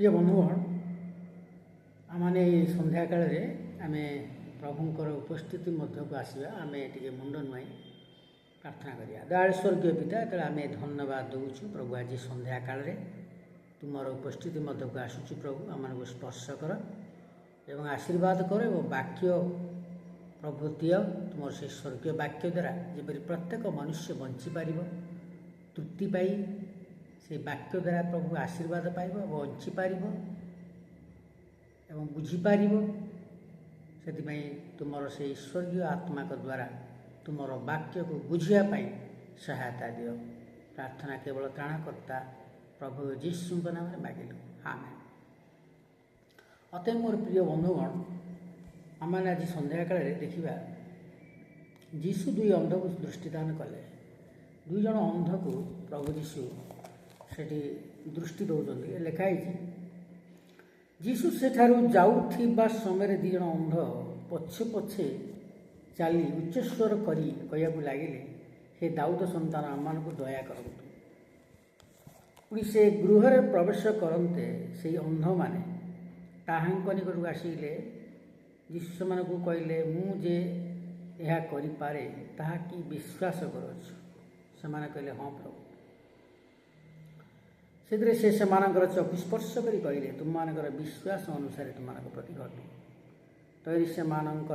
प्रिय बंधुगण आमने संध्या काल आम प्रभुंर उपस्थिति मध्य को आसवा आम टे मुंड नुआई प्रार्थना करिया। दयालु स्वर्गीय पिता तेल आम धन्यवाद दौचु प्रभु आज संध्या काल तुम उपस्थिति मध्य को आसुचु प्रभु आम को स्पर्श कर एवं आशीर्वाद कर और वाक्य प्रभु दिय तुम से स्वर्गीय वाक्य द्वारा जपरी प्रत्येक मनुष्य बंचीपर तृप्ति पाई से वाक्य द्वारा प्रभु आशीर्वाद पाइब बंचीपर एवं बुझीपर से तुम से ईश्वरीय आत्मा द्वारा तुम वाक्य को बुझापी सहायता दियो। प्रार्थना केवल त्राणकर्ता प्रभु जीशु नाम में मागिलु आमेन। अतः मोर प्रिय बंधुगण आम आज संध्या काल देखा जीशु दुई अंध को दृष्टिदान कले। दुई जन अंध को प्रभु जीशु सेठी दृष्टि दौरान लिखाई जीशु सेठारु जाउथिबा समय दी जन अंध पछे पछे चली उच्चस्वर करी कहू लगिले हे दाऊद संतान आम को दया करतु। पुणी से गृह प्रवेश करते से अंध माने ताहांक निकट आसिले जीशु से कहले मुझे यह करें ताहा कि विश्वास करुछु। से कहले हाँ प्रभु। से चक्षु स्पर्श कर कहले तुम मानकर विश्वास अनुसार तुम प्रति घटू। तरी से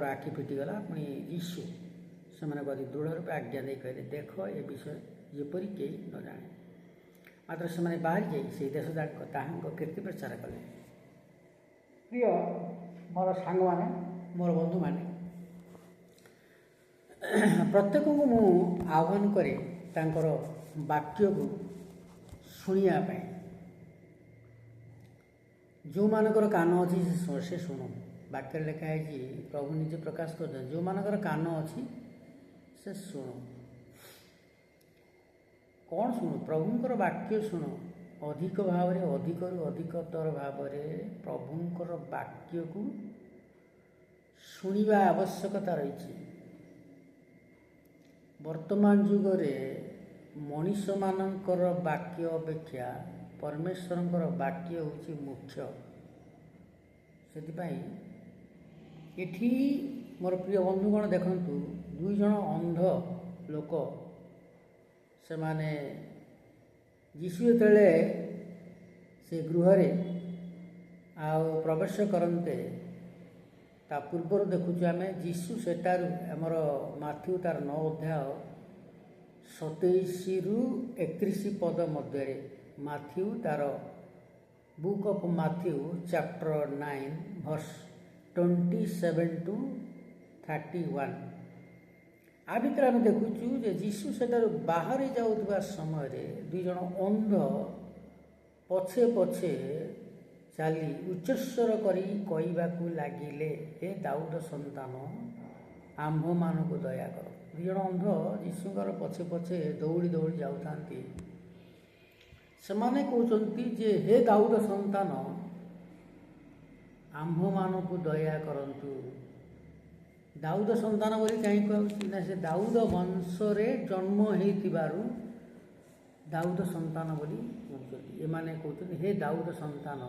आखि फिटिगला। पुणी यीशु से दृढ़ रूप आज्ञा दे कहले देख ए विषय जेपरी कई न जाने। मात्र से बाहर जा देश जाक कीर्ति प्रचार कले। प्रिय मोर सांग माने मोर बंधु माने प्रत्येक को मु आह्वान करे तांकर वाक्य को शुणिया जो मानकर कान अच्छी से शुणु। वाक्य लिखाई प्रभु निजे प्रकाश कर जो मानकर कान अच्छी से शुणु। कौन शुणु? प्रभुंर वाक्य शुणु। अधिक भाव अधिकरु अधिकतर भाव प्रभुंर वाक्य को शुणा आवश्यकता रही। वर्तमान जुगरे मनीष मानकर वाक्य अपेक्षा परमेश्वर वाक्य हूँ मुख्य। से मोर प्रिय बंधुगण देखंतु दुई जन अंध लोक से माने जीशु जेतले से गृह प्रवेश करते ता पूर्वर देखुचु आम जीशु सेठारु आमर माथ्यू तार 9 अध्याय 27 रु 31 पद मध्य माथ्यू तार book of Matthew chapter 9 verse 27 to 31 आ भर आम देखुचु जे जीशु सेठारु बाहर जाउथबा समय दुई जन अंध पछे पछे चली उच्चस्वर करी कहवाकू लगिले हे दाऊद संतान आम्भ मान को दया कर। दुई जन अंध जीशुकर पछे पछे दौड़ी दौड़ी जाऊँ से कहते जे हे दाऊद संतान आम्भ मान को दया करंतु। दाऊद संतान बोली कहीं कहना से दाऊद वंशरे जन्म होइतिबारु दाऊद संतान बोली कहते। एमाने कहते हे दाऊद संतान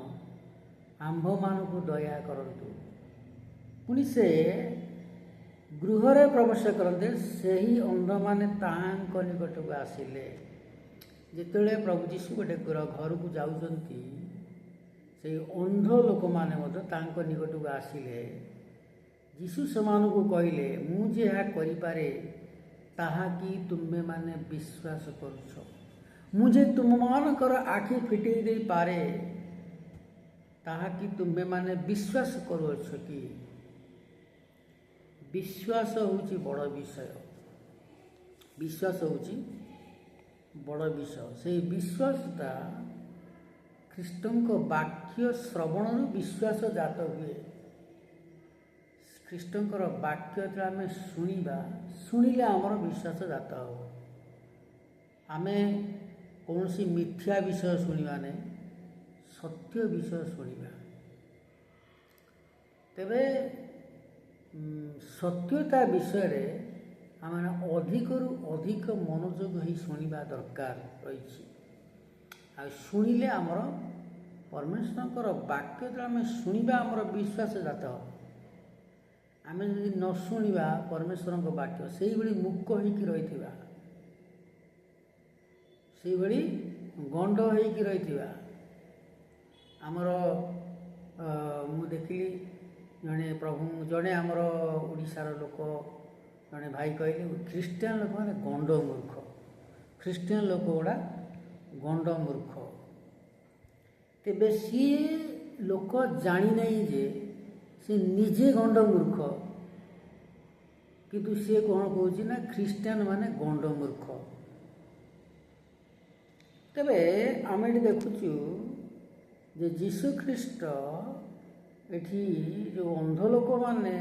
आम्भ मान को दया करंतु। पुणी से गृह प्रवेश करते से ही अंध माने ताहांक निकट को आसिले। जिते प्रभु जीशु गोटे घर को जाउचंती से अंध लोक माने निकट को आसिले जीशु से कहले मुझे यह करें ताहा कि तुम्हें माने विश्वास करुछ। मुझे तुम मानकर आखि फिटे दे पारे ताहा कि तुम्हें माने विश्वास करुछ कि। विश्वास होची बड़ विषय। विश्वास होची बड़ विषय। से विश्वासटा ख्रीष्टंक वाक्य श्रवण विश्वास जात हुए। ख्रीष्टंकर वाक्य जो आम शुणा शुणिले आमर विश्वास जात हो। आम कौन सी मिथ्या विषय शुणा नहीं सत्य विषय शुणा। तेबे सत्यता विषय आम अधिक अधिक मनोयोग ही शुणा दरकार रही। शुणिले आमर परमेश्वर वाक्य जो आम शुणा आमर विश्वास जात आम जदि न शुणा परमेश्वर वाक्य से मूक हो रही गंड हो रही आमर मु देखिली जड़े प्रभु जड़े आमर ओडिशार लोक जड़े भाई कहले ख्रीस्टियान लोक मैंने गंड मूर्ख ख्रीस्टियान लोक गुड़ा गंड मूर्ख तेबे सी लोक जानी नहीं जे सी निजे गंड मूर्ख किंतु सी कौन कौच ना ख्रीस्टियान माने गंड मूर्ख तेबे आम ये देखुचु जे जीशु ख्रीस्ट एठी जो अंध लोक माने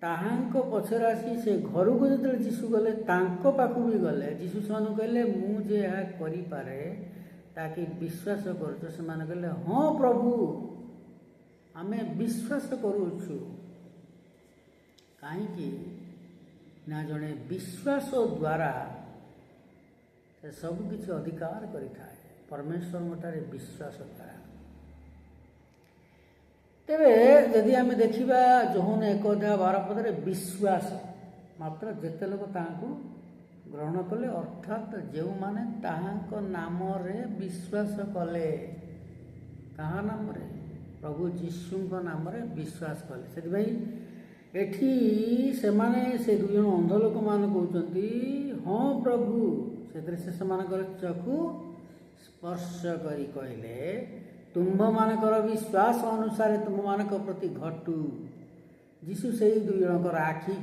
ताहांक पछर आसी से घर को जो जीशु गले तांको पाखु भी गले जीशु से कहले मुझे यह करें ताकि विश्वास कर से कहले हाँ प्रभु आमे विश्वास करुछु कहीं ना जड़े विश्वास द्वारा से सबकि अधिकार करें परमेश्वर मठारे विश्वास द्वारा तेरे जदि आम देखा जोहन 1:12 विश्वास मात्र जेते लोक तांको ग्रहण कले अर्थात जो माने ताहांक नाम रे विश्वास कले कहा नाम रे प्रभु जीशु नाम रे विश्वास कले से एठी से माने से दुई जन अंध लोक मान कहते हाँ प्रभु से चकु स्पर्श करी कहले तुम्भ मानकर विश्वास अनुसार तुम मानक प्रति घटू जीशु से दुई जनकर आखि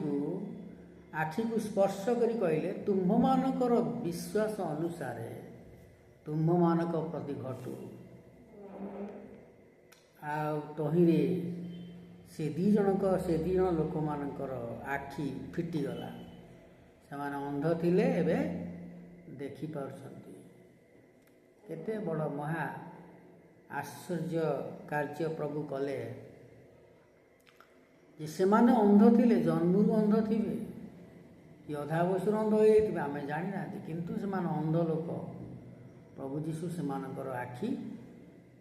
को स्पर्श करी कहले तुम्भ मानकर विश्वास अनुसार तुम्भ मानक प्रति घटू तहिरे से दी जन लोक मानकर आखि फिटिगला से अंध थिले एबे देखि पारुछंती केते बड़ महा आश्चर्य कार्य प्रभु कले जे से माने अंध थिले जन्मरू अंध थिबे कि अधा बयसर अंध हो जाइथिबे आमे जानि ना किंतु से माने अंध लोक प्रभु जीशु से मानकर आखि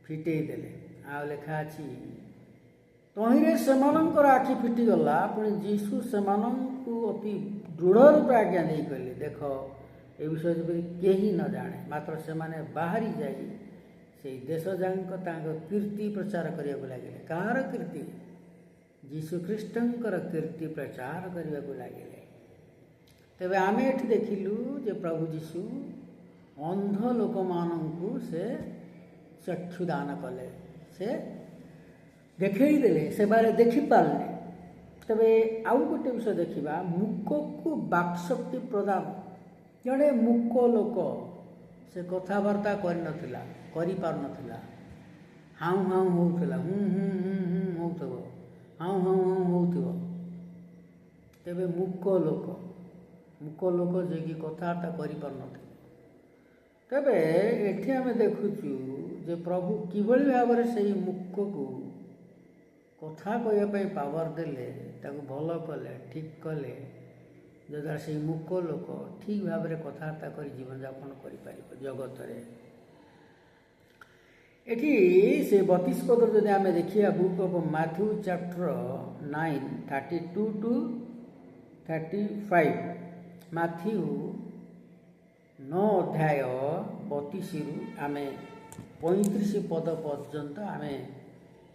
फिटेई देले आ लेखा अछि तहिरे सेमानकर आखि फिटिगला पुणी जीशु सेमानंकु अति दृढ़ रूपे आज्ञा नहीं कहले देख ए विषय कहीं न जाने मात्र से माने बाहरी जाई से देश जाक कीर्ति प्रचार करने को लगे कहार कीर्ति जीशु ख्रीष्टर कीर्ति प्रचार करने को लगे तेबे आम ये देखिलु जे प्रभु जीशु अंध लोक मानू से चक्षुदान कले से देखई देले से बारे देखि पारले तबे आउ गोटे विषय देखा मूक को बाक्शक्ति प्रदान जड़े मूक लोक से कथबार्ता कर हाउ हाउ होउथला होउथबो हाउ हाउ होउथबो तेबे मूक लोक जे कि कथबार्ता करि पार नथिला तेबे एठी आमे देखुचु जे प्रभु किभଳି भाବରେ सेही मूक को कथा कहवाई पावर देले ताको भल कले ठीक कले जद्वारा से मूक लोक ठीक भाव में कथबार्ता कर जीवन यापन कर जगत एठी से 32 पद जब आम देखिए book of Matthew chapter 9:32 to 35 Matthew 9:32 आम 35 पद पर्यंत आम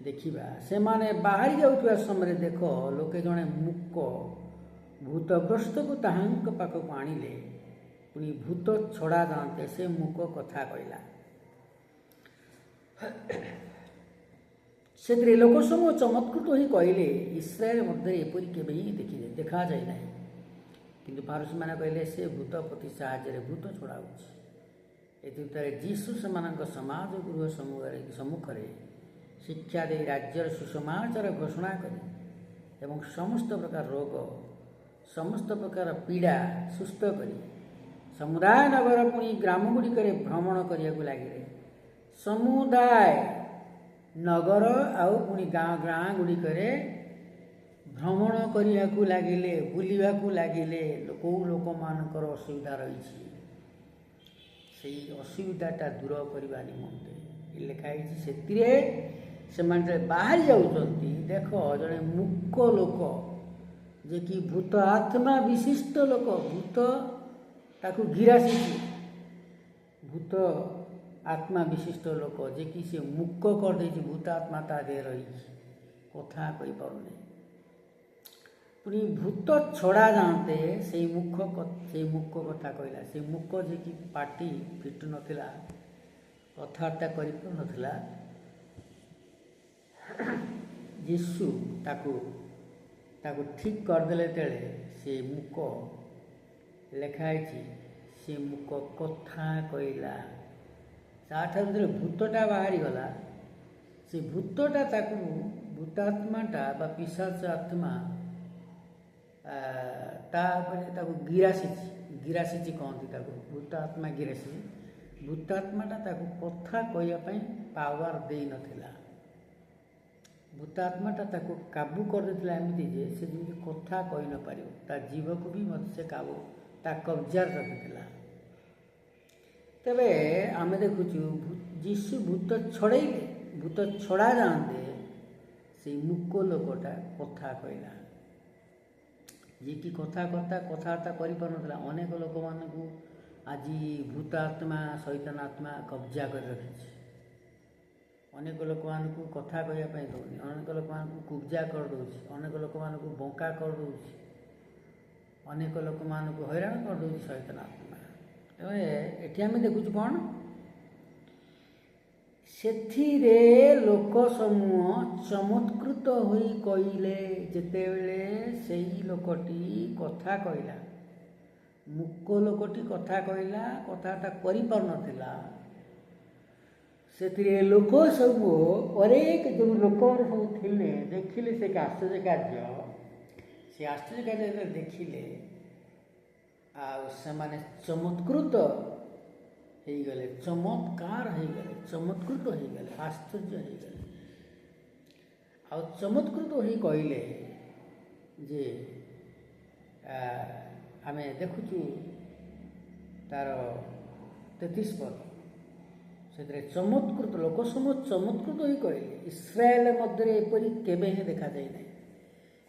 देखा से माने बाहरी जाऊा समय देख लोके जड़े मूक भूतग्रस्त को ताहांक पाखक आनिले पुणी भूत छड़ा जाते से मूक कथा कहला से लोक समूह चमत्कृत ही कहले इस्राएल मध्य एपरी केबे ही देखा जाए ना किंतु फारूसी मैंने कहले से भूत प्रति साहाय्य भूत छड़ा जीशु से समाज गृह सम्मुखें शिक्षा दे राज्यर सुसमाचार घोषणा करी एवं समस्त प्रकार रोग समस्त प्रकार पीड़ा सुस्थ करी समुदाय नगर पुणी ग्राम गुड़िक भ्रमण करने को लगे समुदाय नगर आउ पुणी गाँ गुड़िक भ्रमण करने को लगे बुलवा को लगे कौ लोक मानकर असुविधा रही से असुविधाटा दूर करने निमंते ଲେଖା ହେଇଛି। ସେଥିରେ ସେମାନେ ଯେତେବେଳେ ବାହାରି ଯାଉଛନ୍ତି, ଦେଖ ଜଣେ ମୂକ ଲୋକ, ଯେ କି ଭୂତ ଆତ୍ମା ବିଶିଷ୍ଟ ଲୋକ, ଭୂତ ତାକୁ ଗିରାସିଛି, ଭୂତ ଆତ୍ମା ବିଶିଷ୍ଟ ଲୋକ, ଯେ କି ସେ ମୂକ କରିଦେଇଛି, ଭୂତ ଆତ୍ମା ତା ଦେହରେ ରହିଛି, କଥା କହିପାରୁନି। ପୁଣି ଭୂତ ଛଡ଼ା ଯାଆନ୍ତେ ସେଇ ମୂକ କଥା କହିଲା। ସେଇ ମୂକ ଯେ କି ପାଟି ଫିଟୁ ନଥିଲା, କଥାବାର୍ତ୍ତା କରିପାରୁନଥିଲା, ଯୀଶୁ ତାକୁ ଠିକ୍ କରିଦେଲେ। ଯେତେବେଳେ ସେ ମୂକ, ଲେଖା ହେଇଛି ସେ ମୂକ କଥା କହିଲା। ତାଠାରୁ ଯେତେବେଳେ ଭୂତଟା ବାହାରିଗଲା, ସେ ଭୂତଟା ତାକୁ, ଭୂତାତ୍ମାଟା ବା ପିଶାଚ ଆତ୍ମା ତାପରେ ତାକୁ ଗିରାସିଛି କହନ୍ତି ତାକୁ, ଭୂତ ଆତ୍ମା ଗିରାସିଛି। ଭୂତାତ୍ମାଟା ତାକୁ କଥା କହିବା ପାଇଁ ପାୱାର ଦେଇନଥିଲା। ଭୂତାତ୍ମାଟା ତାକୁ କାବୁ କରିଦେଇଥିଲା ଏମିତି ଯେ ସେ ଯେମିତି କଥା କହି ନପାରିବ, ତା ଜୀବକୁ ବି ମଧ୍ୟ ସେ ତା କବ୍ଜାରେ ରଖିଥିଲା। ତେବେ ଆମେ ଦେଖୁଛୁ ଯୀଶୁ ଭୂତ ଛଡ଼େଇଲେ, ଭୂତ ଛଡ଼ା ଯାଆନ୍ତେ ସେଇ ମୂକ ଲୋକଟା କଥା କହିଲା, ଯିଏକି କଥାବାର୍ତ୍ତା କରିପାରୁନଥିଲା। ଅନେକ ଲୋକମାନଙ୍କୁ ଆଜି ଭୂତ ଆତ୍ମା, ଶୈତାନ ଆତ୍ମା କବ୍ଜା କରି ରଖିଛି। ଅନେକ ଲୋକମାନଙ୍କୁ କଥା କହିବା ପାଇଁ ଦେଉନି, ଅନେକ ଲୋକମାନଙ୍କୁ କୁବ୍ଜା କରିଦେଉଛି, ଅନେକ ଲୋକମାନଙ୍କୁ ବଙ୍କା କରିଦେଉଛି, ଅନେକ ଲୋକମାନଙ୍କୁ ହଇରାଣ କରିଦେଉଛି ଶୈତାନ ଆତ୍ମା। ତେବେ ଏଠି ଆମେ ଦେଖୁଛୁ କ'ଣ, ସେଥିରେ ଲୋକ ସମୂହ ଚମତ୍କୃତ ହୋଇ କହିଲେ। ଯେତେବେଳେ ସେଇ ଲୋକଟି କଥା କହିଲା, ମୂକ ଲୋକଟି କଥା କହିଲା, କଥାଟା କରିପାରୁନଥିଲା, ସେଥିରେ ଲୋକ ସବୁ, ଅନେକ ଯେଉଁ ଲୋକ ସବୁ ଥିଲେ, ଦେଖିଲେ ସେ ଆଶ୍ଚର୍ଯ୍ୟ କାର୍ଯ୍ୟ। ସେ ଆଶ୍ଚର୍ଯ୍ୟ କାର୍ଯ୍ୟ ଯେତେବେଳେ ଦେଖିଲେ, ଆଉ ସେମାନେ ଚମତ୍କୃତ ହେଇଗଲେ, ଚମତ୍କାର ହେଇଗଲେ, ଚମତ୍କୃତ ହେଇଗଲେ, ଆଶ୍ଚର୍ଯ୍ୟ ହେଇଗଲେ। ଆଉ ଚମତ୍କୃତ ହୋଇ କହିଲେ ଯେ, ଆମେ ଦେଖୁଛୁ ତାର 33 ପଦ, ସେଥିରେ ଚମତ୍କୃତ, ଲୋକ ସମୂହ ଚମତ୍କୃତ ହୋଇ କହିଲେ, ଇସ୍ରାଏଲ ମଧ୍ୟରେ ଏପରି କେବେ ହିଁ ଦେଖାଯାଇ ନାହିଁ।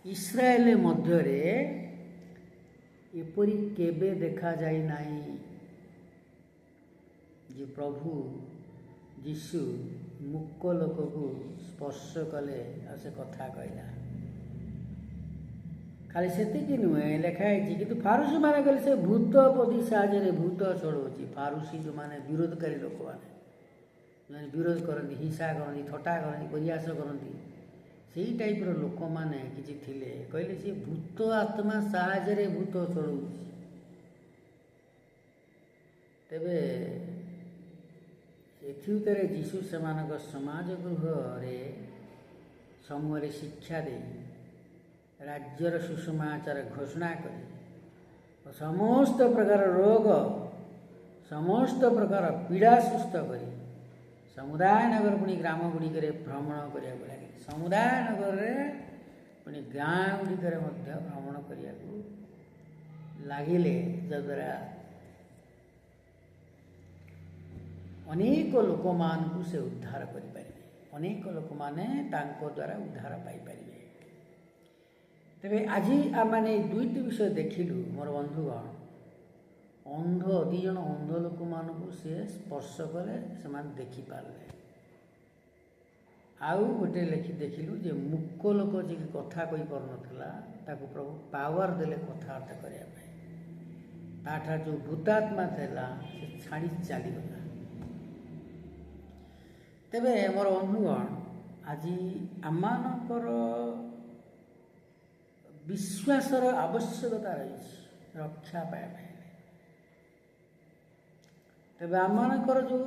ଇସ୍ରାଏଲ ମଧ୍ୟରେ ଏପରି କେବେ ଦେଖାଯାଇ ନାହିଁ ଯେ ପ୍ରଭୁ ଯୀଶୁ ମୂକ ଲୋକକୁ ସ୍ପର୍ଶ କଲେ ଆଉ ସେ କଥା କହିଲା। ଖାଲି ସେତିକି ନୁହେଁ, ଲେଖା ହେଇଛି କିନ୍ତୁ ଫାରୁସୀମାନେ କହିଲେ ସେ ଭୂତ ପଦି ସାହାଯ୍ୟରେ ଭୂତ ଛଡ଼ଉଛି। ଫାରୁସୀ ଯେଉଁମାନେ ବିରୋଧକାରୀ ଲୋକମାନେ, ଯେଉଁମାନେ ବିରୋଧ କରନ୍ତି, ହିଂସା କରନ୍ତି, ଥଟ୍ଟା କରନ୍ତି, ପରିହାସ କରନ୍ତି, ସେଇ ଟାଇପ୍ର ଲୋକମାନେ କିଛି ଥିଲେ। କହିଲେ ସେ ଭୂତ ଆତ୍ମା ସାହାଯ୍ୟରେ ଭୂତ ଛଡ଼ଉଛି। ତେବେ ଏଥିଭିତରେ ଯୀଶୁ ସେମାନଙ୍କ ସମାଜ ଗୃହରେ ସମୂହରେ ଶିକ୍ଷା ଦେଇ ରାଜ୍ୟର ସୁସମାଚାର ଘୋଷଣା କରି ସମସ୍ତ ପ୍ରକାର ରୋଗ, ସମସ୍ତ ପ୍ରକାର ପୀଡ଼ା ସୁସ୍ଥ କରି ସମୁଦାୟ ନଗର ପୁଣି ଗ୍ରାମ ଗୁଡ଼ିକରେ ଭ୍ରମଣ କରିବାକୁ ଲାଗିଲେ। ସମୁଦାୟ ନଗରରେ ପୁଣି ଗାଁ ଗୁଡ଼ିକରେ ମଧ୍ୟ ଭ୍ରମଣ କରିବାକୁ ଲାଗିଲେ, ଯଦ୍ୱାରା ଅନେକ ଲୋକମାନଙ୍କୁ ସେ ଉଦ୍ଧାର କରିପାରିବେ, ଅନେକ ଲୋକମାନେ ତାଙ୍କ ଦ୍ୱାରା ଉଦ୍ଧାର ପାଇପାରିବେ। ତେବେ ଆଜି ଆମେ ଦୁଇଟି ବିଷୟ ଦେଖିଲୁ ମୋର ବନ୍ଧୁଗଣ। ଦୁଇ ଜଣ ଅନ୍ଧ ଲୋକମାନଙ୍କୁ ସେ ସ୍ପର୍ଶ କଲେ, ସେମାନେ ଦେଖିପାରିଲେ। ଆଉ ଗୋଟେ ଦେଖିଲୁ ଯେ ମୂକ ଲୋକ ଯିଏ କଥା କହିପାରୁନଥିଲା, ତାକୁ ପ୍ରଭୁ ପାୱାର ଦେଲେ କଥାବାର୍ତ୍ତା କରିବା ପାଇଁ। ତାଠାରୁ ଯେଉଁ ଭୂତାତ୍ମା ଥିଲା ସେ ଛାଡ଼ି ଚାଲିଗଲା। ତେବେ ମୋର ବନ୍ଧୁଗଣ, ଆଜି ଆମମାନଙ୍କର ବିଶ୍ୱାସର ଆବଶ୍ୟକତା ରହିଛି ରକ୍ଷା ପାଇବା ପାଇଁ। ତେବେ ଆମମାନଙ୍କର ଯେଉଁ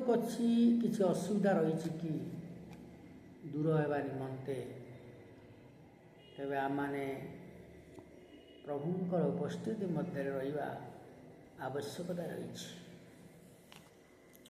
କିଛି ଅସୁବିଧା ରହିଛି କି ଦୂର ହେବା ନିମନ୍ତେ, ତେବେ ଆମମାନେ ପ୍ରଭୁଙ୍କର ଉପସ୍ଥିତି ମଧ୍ୟରେ ରହିବା ଆବଶ୍ୟକତା ରହିଛି।